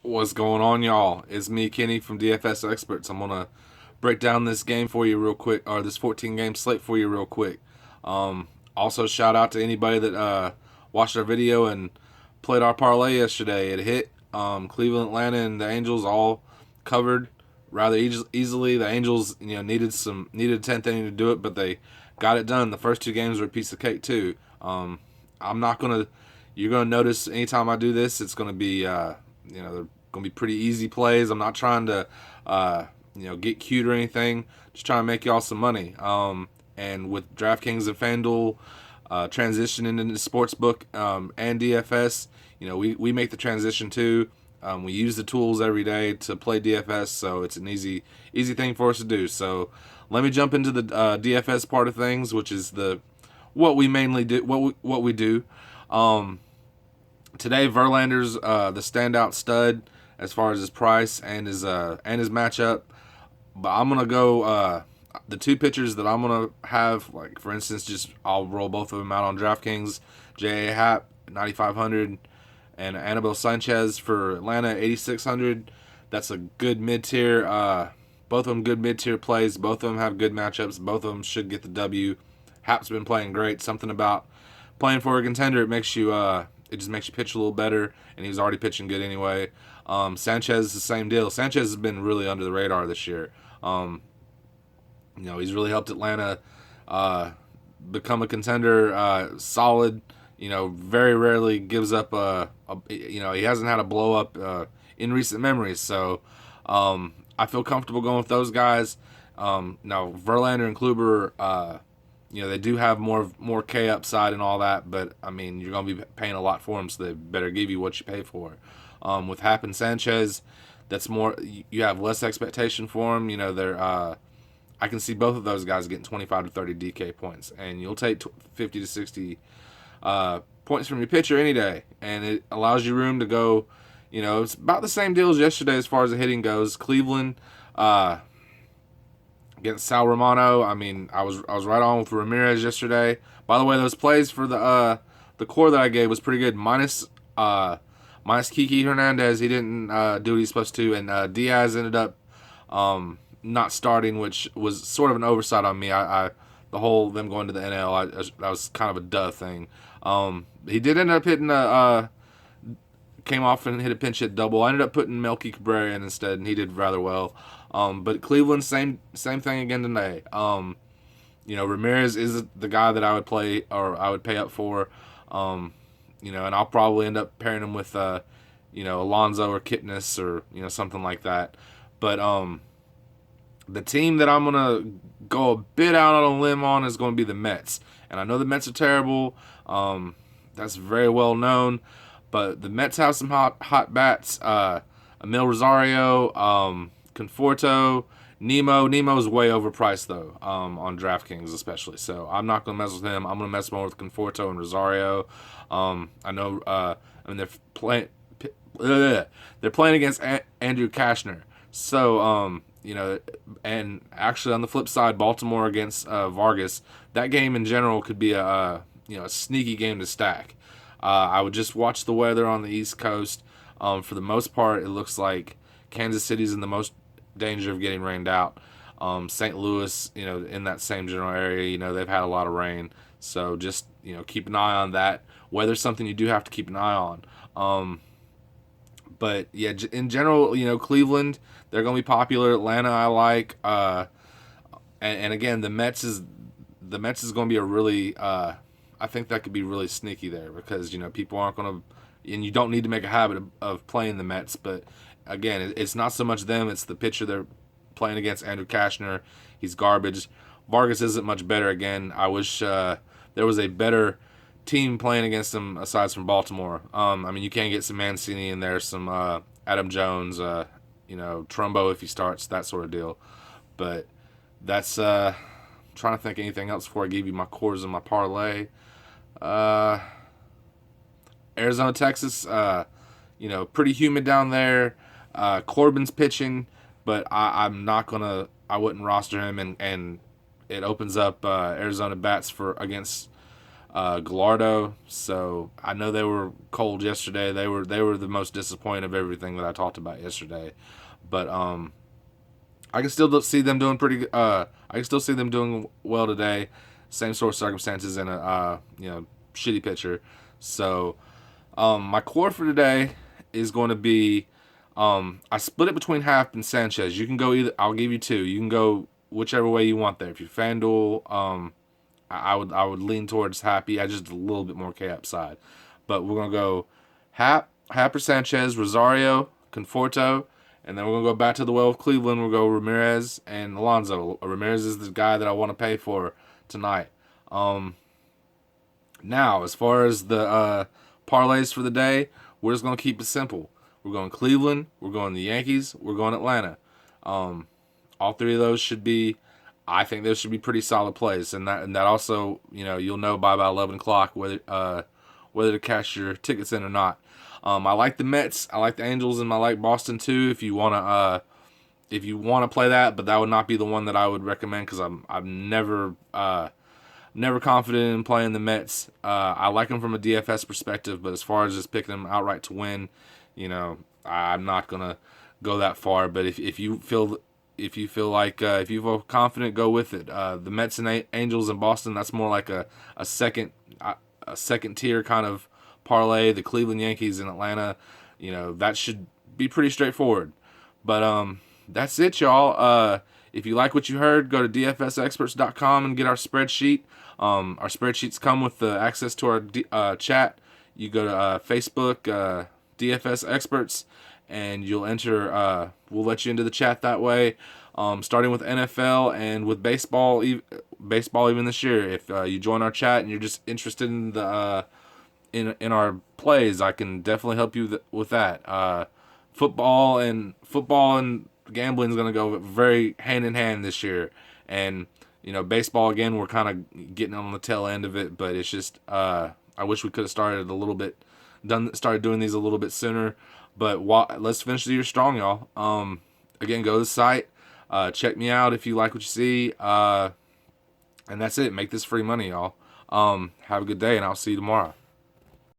What's going on, y'all? It's me, Kenny from DFS Experts. I'm gonna break down this game for you real quick, or this 14 game slate for you real quick. Um, Also, shout out to anybody that watched our video and played our parlay yesterday. It hit. Cleveland, Atlanta, and the Angels all covered rather easily. The Angels, needed 10th inning to do it, but they got it done. The first two games were a piece of cake too. I'm not gonna. You're gonna notice anytime I do this, it's gonna be they're gonna be pretty easy plays. I'm not trying to get cute or anything. Just trying to make y'all some money. And with DraftKings and FanDuel transitioning into sportsbook and DFS, we make the transition too. We use the tools every day to play DFS, so it's an easy thing for us to do. So let me jump into the DFS part of things, which is the what we mainly do. What we do. Um, Today, Verlander's the standout stud as far as his price and his matchup. But I'm gonna go the two pitchers that I'm gonna have, like for instance, just I'll roll both of them out on DraftKings. J.A. Happ 9,500 and Anibal Sanchez for Atlanta 8,600. That's a good mid tier. Both of them good mid tier plays. Both of them have good matchups. Both of them should get the W. Happ's been playing great. Something about playing for a contender, it just makes you pitch a little better, and he was already pitching good anyway. Sanchez is the same deal. Sanchez has been really under the radar this year. He's really helped Atlanta become a contender, solid. Very rarely gives up he hasn't had a blow up in recent memories. So I feel comfortable going with those guys. Now Verlander and Kluber, they do have more K upside and all that, but I mean you're gonna be paying a lot for them, so they better give you what you pay for. With Happ and Sanchez, that's more you have less expectation for them. They're I can see both of those guys getting 25 to 30 DK points, and you'll take 50 to 60 points from your pitcher any day, and it allows you room to go. It's about the same deal as yesterday as far as the hitting goes. Cleveland against Sal Romano. I mean, I was right on with Ramirez yesterday. By the way, those plays for the core that I gave was pretty good. Minus Kiki Hernandez, he didn't do what he's supposed to, and Diaz ended up not starting, which was sort of an oversight on me. I the whole them going to the NL, that was kind of a duh thing. He did end up hitting came off and hit a pinch hit double. I ended up putting Melky Cabrera in instead, and he did rather well. But Cleveland, same thing again today. Ramirez is the guy that I would play or I would pay up for. And I'll probably end up pairing him with Alonso or Kitness or something like that. But the team that I'm gonna go a bit out on a limb on is going to be the Mets, and I know the Mets are terrible. That's very well known, but the Mets have some hot bats. Emil Rosario, Conforto, Nemo. Nemo's way overpriced though on DraftKings especially, so I'm not gonna mess with him. I'm gonna mess more with Conforto and Rosario. I know. They're playing. They're playing against Andrew Kashner, so and actually on the flip side, Baltimore against Vargas. That game in general could be a sneaky game to stack. I would just watch the weather on the East Coast. For the most part, it looks like Kansas City's in the most danger of getting rained out. St. Louis, in that same general area, they've had a lot of rain. So just, keep an eye on that. Weather's something you do have to keep an eye on. But yeah, in general, Cleveland, they're going to be popular. Atlanta, I like. And again, the Mets is going to be a really, I think that could be really sneaky there because, people aren't going to, and you don't need to make a habit of playing the Mets. But again, it's not so much them, it's the pitcher they're playing against, Andrew Kashner. He's garbage. Vargas isn't much better again. I wish there was a better team playing against him aside from Baltimore. You can get some Mancini in there, some Adam Jones, Trumbo if he starts, that sort of deal. But that's trying to think of anything else before I give you my cores and my parlay. Arizona, Texas, pretty humid down there. Corbin's pitching, but I wouldn't roster him, and it opens up Arizona bats for against Gallardo. So I know they were cold yesterday. They were the most disappointed of everything that I talked about yesterday. But I can still see them doing pretty. I can still see them doing well today. Same sort of circumstances and a shitty pitcher. So my core for today is going to be. I split it between Hap and Sanchez. You can go either. I'll give you two. You can go whichever way you want there. If you're FanDuel, I would lean towards Happy. I just a little bit more K upside, but we're gonna go Hap or Sanchez, Rosario, Conforto, and then we're gonna go back to the well of Cleveland. We'll go Ramirez and Alonso. Ramirez is the guy that I want to pay for tonight. Now, as far as the parlays for the day, we're just gonna keep it simple. We're going Cleveland. We're going the Yankees. We're going Atlanta. All three of those should be. I think those should be pretty solid plays, and that also, you'll know by about 11 o'clock whether to cash your tickets in or not. I like the Mets, I like the Angels, and I like Boston too. If you wanna play that, but that would not be the one that I would recommend because I'm never confident in playing the Mets. I like them from a DFS perspective, but as far as just picking them outright to win, I'm not gonna go that far. But if you feel confident, go with it. The Mets and Angels and Boston, that's more like a second tier kind of parlay. The Cleveland Yankees and Atlanta, that should be pretty straightforward. But that's it, y'all. If you like what you heard, go to dfsexperts.com and get our spreadsheet. Our spreadsheets come with the access to our chat. You go to Facebook, DFS Experts, and you'll enter. We'll let you into the chat that way. Starting with NFL and with baseball, even this year. If you join our chat and you're just interested in the in our plays, I can definitely help you with that. Football and gambling is going to go very hand in hand this year, and baseball again. We're kind of getting on the tail end of it, but it's just I wish we could have started doing these a little bit sooner. But let's finish the year strong, y'all. Again, go to the site, check me out if you like what you see, and that's it. Make this free money, y'all. Have a good day, and I'll see you tomorrow.